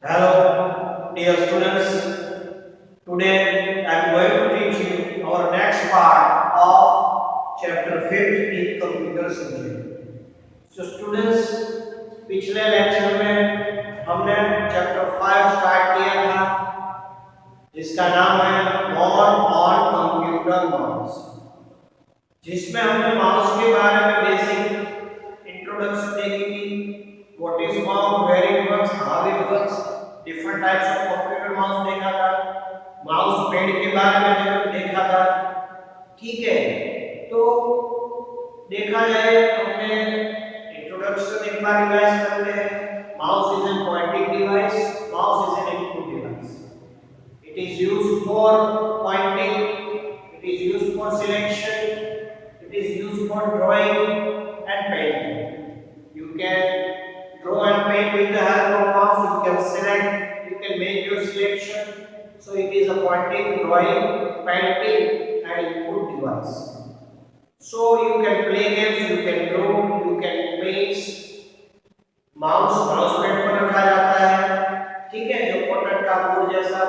Hello, dear students. Today I am going to teach you our next part of chapter 5th in computer subject. So students, पिछले lecture में हमने chapter 5 start किया था जिसका नाम है मोर ऑन कंप्यूटर माउस, जिसमें हमने माउस के बारे में बेसिक इंट्रोडक्शन देखी थी। What is mouse, where it works, how it works, different types of computer mouse देखा था। माउस पैड के बारे में जब देखा था, ठीक है। तो देखा जाए तो हमने इंट्रोडक्शन एक बार रिवाइज करते हैं। Mouse is an pointing device, mouse is an input device. It is used for pointing, it is used for selection, it is used for drawing and painting. You can draw and paint with the help of mouse. You can select, you can make your selection. So it is a pointing, drawing, painting and input device. So you can play games, you can draw, you can paint. Mouse pad पर रखा जाता है, ठीक है। जो cotton का board जैसा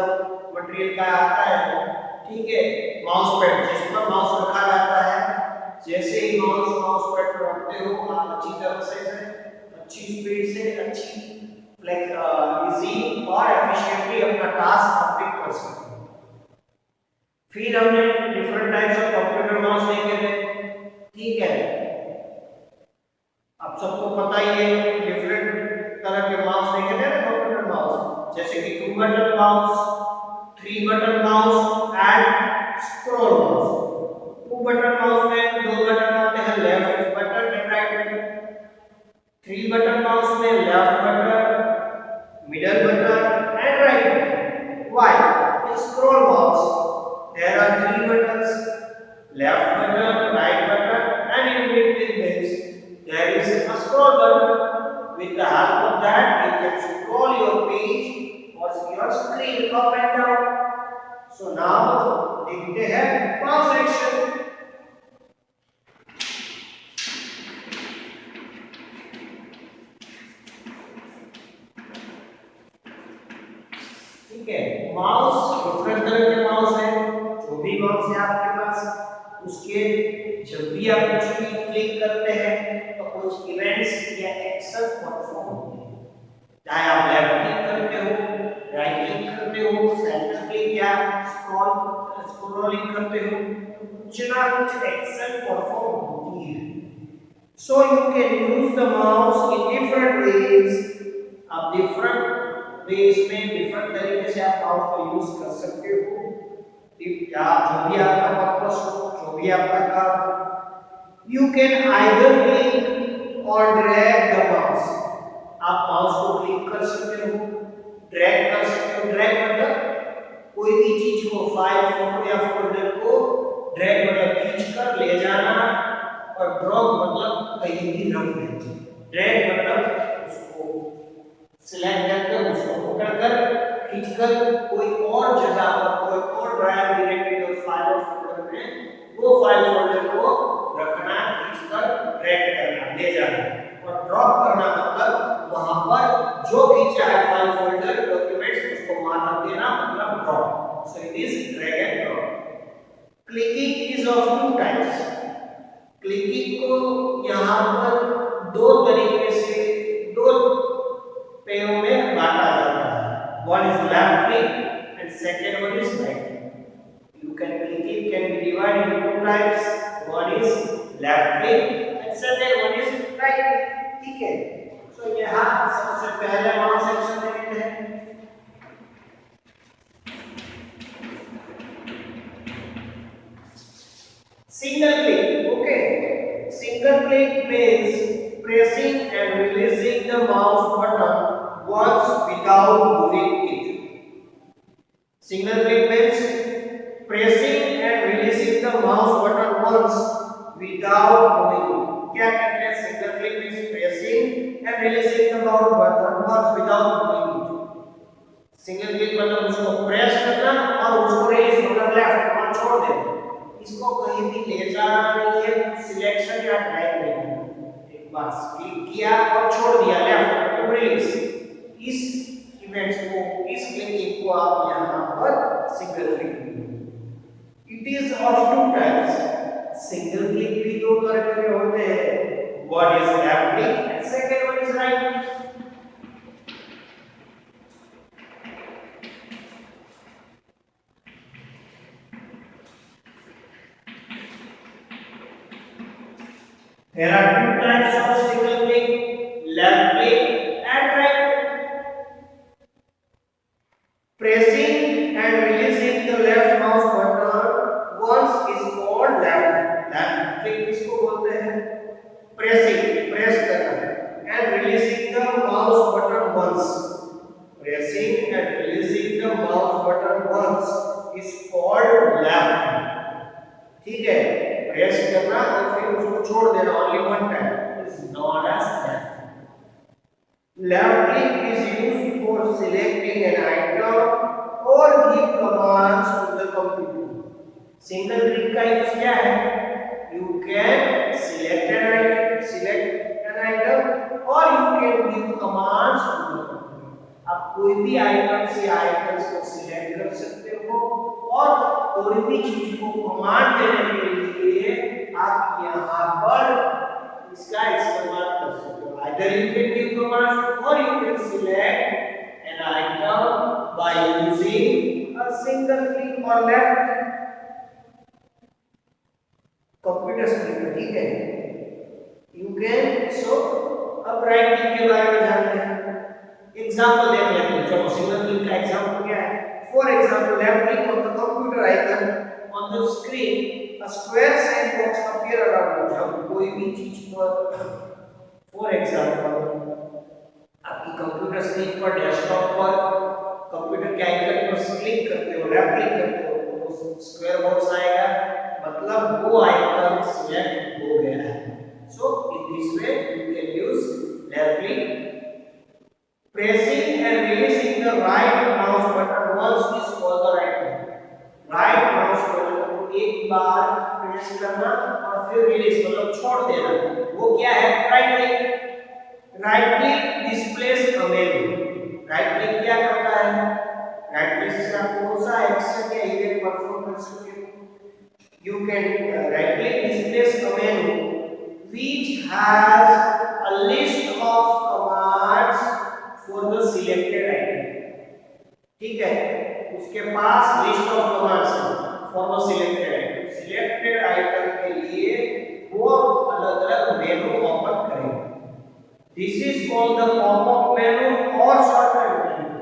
material का आता है, ठीक है। माउस पैड जिस पर माउस रखा जाता है, जैसे ही माउस पैड पर रखते हो आप अच्छी तरह से अच्छी स्पीड से अच्छी इजी और एफिशिएंटली अपना टास्क कंप्लीट कर सकते हो। फिर हमने different types of computer mouse देखे थे, ठीक है। आप सबको पता ही है डिफरेंट तरह के माउस देखे थे ना कंप्यूटर माउस, जैसे कि 2 button mouse, 3 button mouse and scroll mouse. 2 button mouse में 2 बटन आते हैं, left button and right button. 3 button mouse में left button, middle button and right button. While in scroll mouse there are 3 buttons, left button, right button and in between this there is a scroll button. With the help of that you can scroll your page or your screen up and down. So now देखते हैं mouse action। ठीक है। Mouse different तरह के mouse है, जो भी mouse है आपके पास, उसके जब भी आप कुछ भी क्लिक करते हैं तो कुछ इवेंट्स या एक्शन परफॉर्म होते हैं। चाहे आप लेफ्ट क्लिक करते हो, राइट क्लिक करते हो, सेंटर क्लिक या स्क्रॉलिंग करते हो, कुछ ना कुछ एक्शन परफॉर्म होती है। So you can use the mouse in different ways। आप डिफरेंट वेज में डिफरेंट तरीके से आप माउस का यूज कर सकते हो। या जो भी आपका पर्पस हो, जो भी आपका काम हो, यू कैन आइदर क्लिक और ड्रैग द माउस। आप माउस को क्लिक कर सकते हो, ड्रैग कर सकते हो। ड्रैग मतलब कोई भी चीज को, फाइल, फोटो या फोल्डर को ड्रैग मतलब खींच कर ले जाना, और ड्रॉप मतलब कहीं भी रख देना। ड्रैग मतलब उसको सिलेक्ट करके उसको पकड़कर खींचकर कोई और जगह पर, कोई और ड्राइव डायरेक्टरी और फाइल और फोल्डर में वो फाइल फोल्डर को रखना, खींचकर ड्रैग करना, ले जाना। और ड्रॉप करना मतलब वहां पर जो खींचा है फाइल फोल्डर डॉक्यूमेंट्स उसको मार देना, मतलब drop. So it is drag and drop. Clicking is of 2 types. Clicking को यहाँ पर 2 तरीके से, 2 पेयों में बांटा जाता है। One is left click and second one is right click। You can clicking can be divided into 2 types। One is left click and second one is right click। ठीक है। So यहाँ सबसे पहले माउस सेक्शन देखते हैं। Single click, okay। Single click means pressing and releasing the mouse button once without moving it। Single click means pressing and releasing the mouse button once without moving it। क्या कहते हैं? Single click means pressing and releasing the mouse button once without moving it। Single click मतलब उसको press करना और उसको release मतलब left और छोड़ देना। इसको कहीं भी ले जाना नहीं है, सिलेक्शन या ड्रैग नहीं। एक बार क्लिक किया और छोड़ दिया लेफ्ट, रिलीज। इस इवेंट्स को It is of two types. Single click भी दो तरह के होते हैं. One is left click and second one is right click. There are two types of single click, left click and right click. Pressing and releasing the left mouse button once is called left click. इसको बोलते हैं pressing, press करना, and releasing the mouse button once. Pressing and releasing the mouse button once is called left. ठीक है, press करना और फिर उसको छोड़ देना only one time is known as left. Left click is used for selecting an item or give commands to the computer. Single click का use क्या है? You can select an item or you can give commands to the computer. आप कोई भी item से items को select कर सकते हो और कोई भी चीज को कमांड देने के लिए आप यहाँ पर इसका इस्तेमाल कर सकते हो. Either you can give commands or you can select an item by using a single click or left computer screen. ठीक है, you can. So अब राइट क्लिक के बारे में जानते हैं. एग्जांपल देख लेते हैं. चलो सिंगल क्लिक का एग्जांपल क्या है? For example, left click on the computer icon on the screen, a square sign box appear around it. जब कोई भी चीज पर, for example, आपकी कंप्यूटर स्क्रीन पर, डेस्कटॉप पर कंप्यूटर के आइकन पर क्लिक करते हो, लेफ्ट क्लिक करते हो, तो स्क्वायर बॉक्स आएगा, मतलब वो आइकन सिलेक्ट हो गया है. So in this way you can use left click. Pressing and releasing the right mouse button once is called the right click. Right mouse button को एक बार प्रेस करना और फिर रिलीज मतलब छोड़ देना, वो क्या है? Right click. Right click displays a menu. Right click क्या करता है? राइट क्लिक से आप कौन सा एक्शन या इवेंट परफॉर्म कर सकते हो? You can right click displays a menu which has a list of commands for the selected item. ठीक है, उसके पास लिस्ट ऑफ कमांड्स है for the selected item. Selected item के लिए वो अलग-अलग मेनू ओपन करेगा. This is called the popup menu और शॉर्टकट मेनू.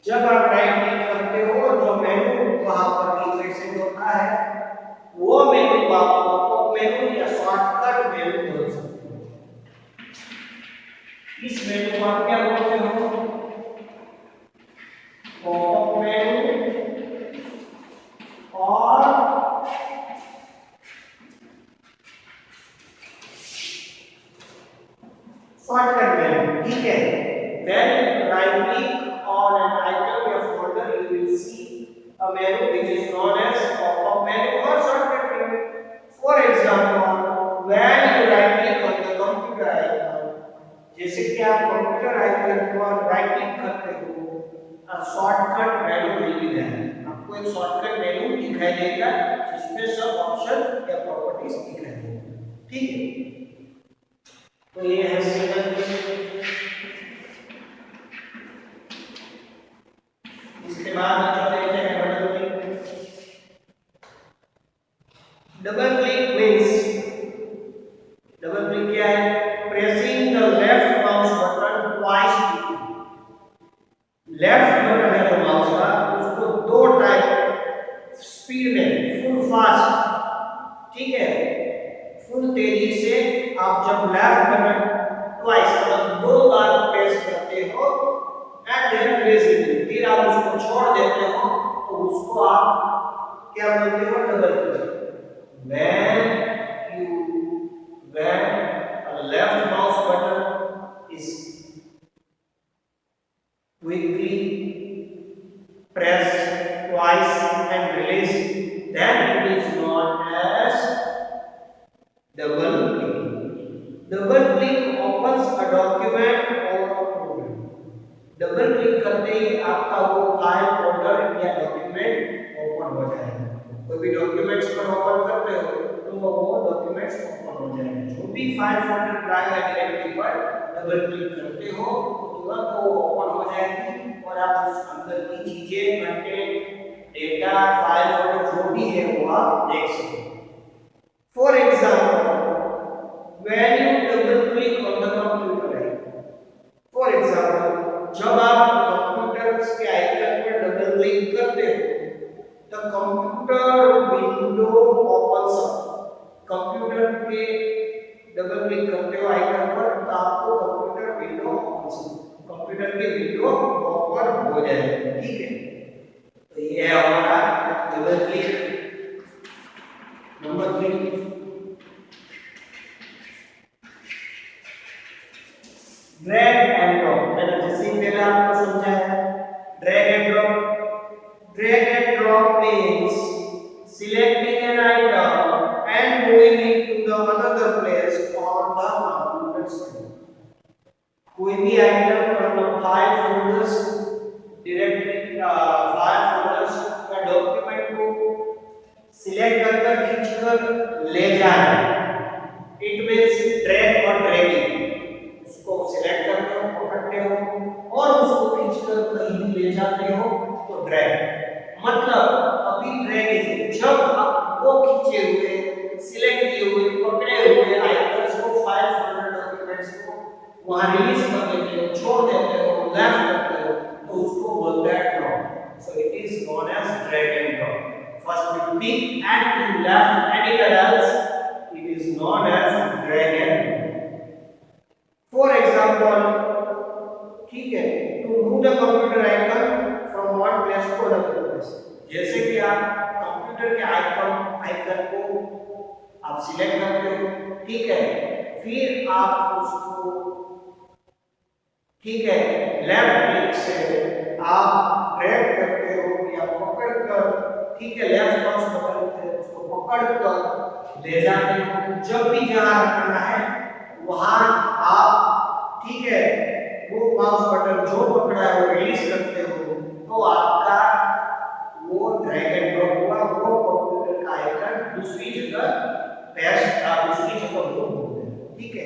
जब आप राइट क्लिक करते हो जो मेनू वहां पर रिप्रेजेंट होता है वो मेनू को आप पॉपअप मेनू या शॉर्टकट मेनू बोल सकते हो. इस मेनू को आप क्या बोलते हो? पॉपअप मेनू और शॉर्टकट मेनू. ठीक है, when right click on an item or folder you will see a menu which is known as pop-up menu or shortcut menu. For example, when you right click on the computer icon, जैसे कि आप computer icon पर right click करते हो, a shortcut menu will be there. आपको एक shortcut menu दिखाई देगा जिसमें सब ऑप्शन या प्रॉपर्टीज दिखाई देंगे. ठीक है, तो ये है सिंगल क्लिक. इसके बाद जो देखते हैं double click. Double click means, double click क्या है? Pressing the left mouse button twice. Left button है जो माउस का, उसको दो टाइम स्पीड में, फुल फास्ट, ठीक है, फुल तेजी से आप जब लेफ्ट बटन ट्वाइस मतलब दो बार प्रेस करते हो एंड देन प्रेसिंग, फिर आप उसको छोड़ देते हो तो उसको आप क्या बोलते हो? Double click. When a left mouse button is quickly pressed twice and released, then it is known as double click. Double click opens a document or a program. Double click करते ही आपका वो फाइल, फोल्डर या document document open हो जाएगा। कोई भी documents पर open करते हो तो वो डॉक्यूमेंट्स ओपन हो जाएंगे। जो भी फाइल फोल्डर ड्राइव या डायरेक्टरी पर डबल क्लिक करते हो तो तुरंत वो ओपन हो जाएगी और आप उस अंदर की चीजें, कंटेंट, डेटा, फाइल फोल्डर जो भी है वो आप देख सकते हो। For example, when you double click on the computer, for example जब आप कंप्यूटर के आइकन पर डबल क्लिक करते हो the computer window opens up. Computer के डबल क्लिक करते हो आइकन पर तो आपको कंप्यूटर विंडो कंप्यूटर की विंडो ओपन हो जाएगी। ठीक है, तो ये है हमारा double click number 3। Drag and drop, मैंने जैसे ही पहले आपको समझाया। Drag and drop means selecting an item and moving it to the another place on the computer screen। कोई भी आइटम मतलब file folders, directory, file folders का डॉक्यूमेंट को सिलेक्ट कर खींचकर ले जाना। इट मींस ड्रैग और ड्रैगिंग। उसको सिलेक्ट करते हो, पकड़ते हो और उसको खींचकर कहीं ले जाते हो तो ड्रैग। मतलब अभी ड्रैगिंग जब आप वो खींचे हुए, सिलेक्ट किए हुए, पकड़े हुए आइटम्स को, फाइल फोल्डर डॉक्यूमेंट्स को वहां रिलीज कर देते हो, छोड़ देते हो, लेफ्ट करते हो तो उसको बोलते हैं drop. So it is known as drag and drop. First we pick and to left anywhere else, it is known as drag and drop. For example, ठीक है, to move the computer icon from one place to another place. जैसे कि आप computer के icon को आप select करते हो, ठीक है, फिर आप उसको, ठीक है, लेफ्ट क्लिक से आप ड्रैग करते हो या पकड़कर, ठीक है, लेफ्ट माउस बटन से उसको पकड़कर ले जाते हो। जब भी जहां रखना है वहां आप, ठीक है, वो माउस बटन जो पकड़ा है वो रिलीज करते हो तो आपका वो ड्रैग एंड ड्रॉप हुआ। वो कंप्यूटर का आइकन दूसरी जगह पेस्ट, दूसरी जगह मूव हो गया। ठीक है,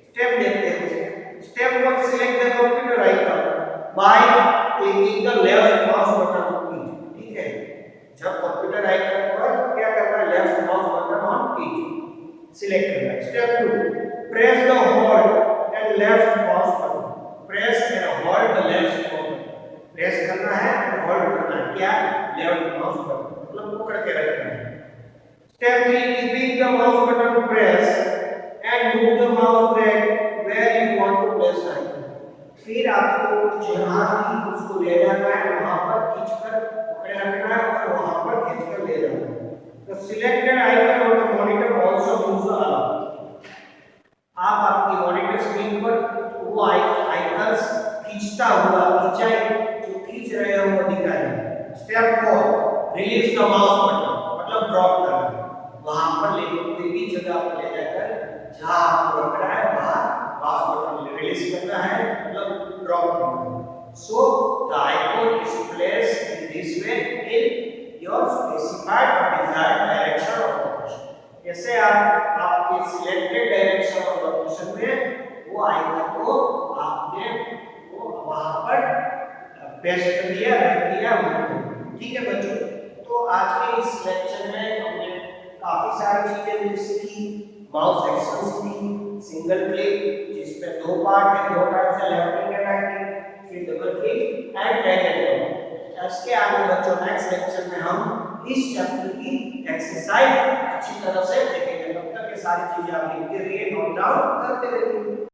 स्टेप देखते हैं। Step 1, select the computer icon by clicking the left mouse button on की। ठीक है, जब कंप्यूटर आइकन पर क्या करना है, लेफ्ट माउस बटन ऑन की सिलेक्ट करना है। Step 2, press the hold and left mouse button। press and hold the left button। Press करना है और होल्ड करना है क्या, लेफ्ट माउस बटन, मतलब पकड़ के रखना है। Step 3, keeping the mouse button press and move the mouse drag where you want to place the icon। फिर आपको जहां भी उसको ले जाना है वहां पर खींचकर पकड़े रखना है और वहां पर खींचकर ले जाना है। The selected icon on the monitor also moves along। आप आपकी मॉनिटर स्क्रीन पर वो आइकन्स खींचता हुआ, खिंचाई जो खींच रहे हो वो दिखाएगा। Step 4, release the mouse button, मतलब ड्रॉप करना। वहां पर कोई भी जगह पर ले जाकर जहां आपको रख रहा है वहां माउस बटन रिलीज करना है, मतलब ड्रॉप करना। So the icon is placed in this way in your specified और डिजायर्ड डायरेक्शन ऑफ लोकेशन। जैसे आपके सिलेक्टेड डायरेक्शन और लोकेशन में वो आइकन को आपने वो वहां पर पेस्ट कर दिया, रख दिया। ठीक है बच्चों, तो आज के इस लेक्चर में हमने काफी सारी चीजें सीखी। माउस एक्शन सीखी, सिंगल क्लिक जिसमें 2 पार्ट है, 2 टाइप से, left click and right click, फिर double click and drag and drop. इसके आगे बच्चों नेक्स्ट लेक्चर में हम इस चैप्टर की एक्सरसाइज अच्छी तरह से देखेंगे। तब तक ये सारी चीजें आप लिखते रहिए, नोट डाउन करते रहिए।